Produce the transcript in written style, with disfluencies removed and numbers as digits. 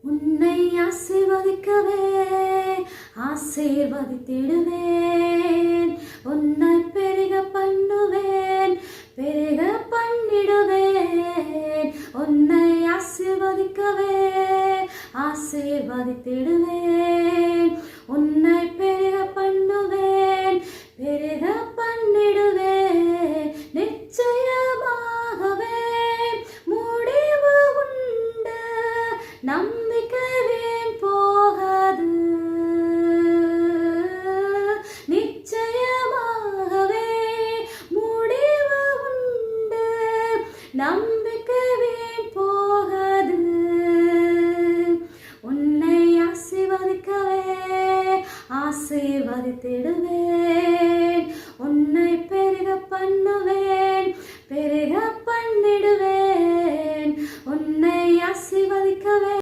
உன்னை ஆசீர்வதிக்கவே ஆசீர்வதித்திடுவேன். உன்னை பெருக பண்ணுவேன், பெருக பண்ணிடுவேன். உன்னை ஆசீர்வதிக்கவே ஆசீர்வதித்திடுவேன். உன்னை பெருக பண்ணுவேன், பெருக பண்ணிடுவேன். நிச்சயமாகவே முடிவு உண்டு, நம்பிக்கை வீண் போகாது. நிச்சயமாகவே முடிவு உண்டு, நம்பிக்கை வீண் போகாது. உன்னை ஆசீர்வதிக்கவே ஆசீர்வதித்திடுவேன்.